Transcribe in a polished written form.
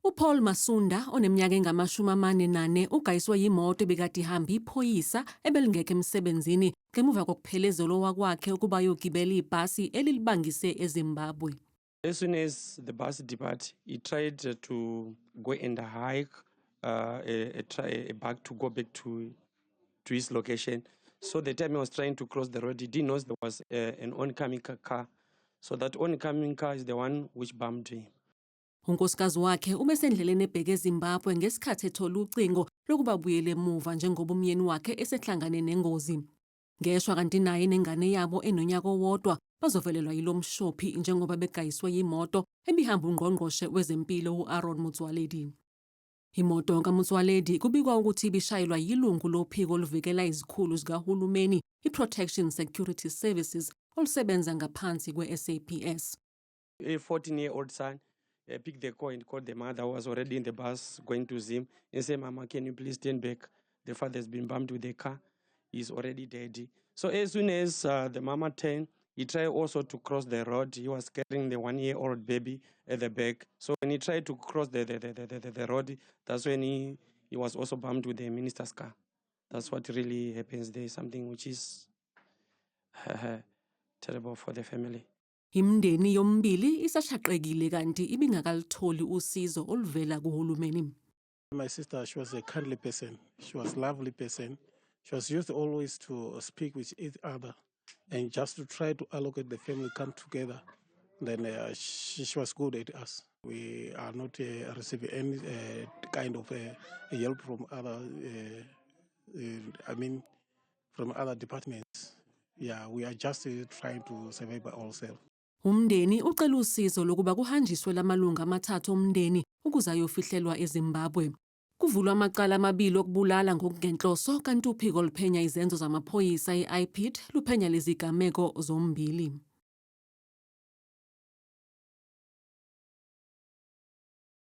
uPaul Masunda oneminyaka engama-44 ugayiswe yimoto ebekade ihamba iphoyisa ebelingekho emsebenzini ngemuva kokuphelezela owakwakhe ukuba ayogibela ibhasi elilibangise eZimbabwe. As soon as the bus departed, he tried to go and hike back to go back to his location. So the time he was trying to cross the road, he didn't know there was an oncoming car. So that oncoming car is the one which bumped him. Unkosikazi wakhe ubesendleleni ebheke eZimbabwe ngesikhathi ethola ucingo lokuba buyele emuva njengoba umyeni wakhe esehlangane nengozi. Ngeshwa kanti naye nengane yabo enonyaka owodwa bazovelelwa yilo mshophi njengoba begayiswe yimoto ebihamba ungqongqoshe wezempilo u-Aaron Motsoaledi. Imoto kaMotsoaledi kubikwa ukuthi ibishayelwa yilungu lophiko oluvikela izikhulu zikahulumeni i-Protection Security Services olusebenza ngaphansi kwe-SAPS. A 14-year-old son picked the call and called the mother who was already in the bus going to Zim and said, "Mama, can you please stand back? The father has been bumped with the car. He's already dead." So as soon as the mama turned, he tried also to cross the road. He was carrying the 1-year-old baby at the back. So when he tried to cross the road, that's when he was also bumped with the minister's car. That's what really happens there, something which is terrible for the family. Imindeni yombili isashaqekile kanti ibingakalitholi usizo oluvela kuhulumeni. My sister, she was a kindly person. She was a lovely person. She was used always to speak with each other and just to try to allocate the family, come together. Then she was good at us. We are not receiving any kind of help from other, from other departments. Yeah, we are just trying to survive by ourselves. Umndeni ucela usizo lokuba kuhanjiswe lamalunga amathathu omndeni ukuze ayofihlelwa eZimbabwe. Kuvulwa amacala amabili okubulala ngokungenhloso kanti uphiko luphenya izenzo zamaphoyisa i-IPID luphenya lezigameko zombili.